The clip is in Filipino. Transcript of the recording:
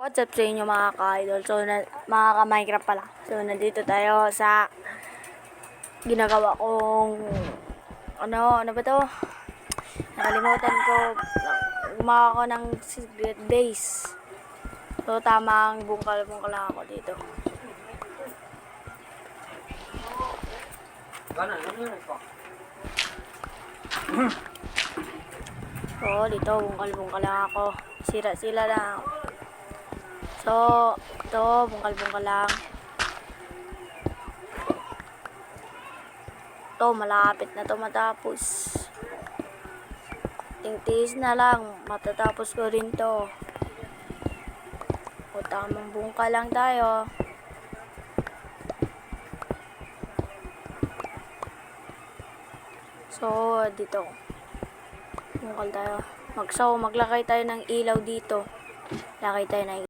What's up sa inyo mga ka-idol? So, mga ka-Minecraft pala. So, nandito tayo sa ginagawa kong ano ba to? Nakalimutan ko. Gumawa ko ng secret base. So, tamang bungkal-bungkal lang ako dito. So, dito bungkal-bungkal lang ako. Sila lang. So, ito, bungkal-bungkal lang. Ito, malapit na to matapos. Tingtis na lang, matatapos ko rin to. O, tamang bungkal lang tayo. So, dito. Bungkal tayo. Maglakay tayo ng ilaw dito. Lakay tayo ng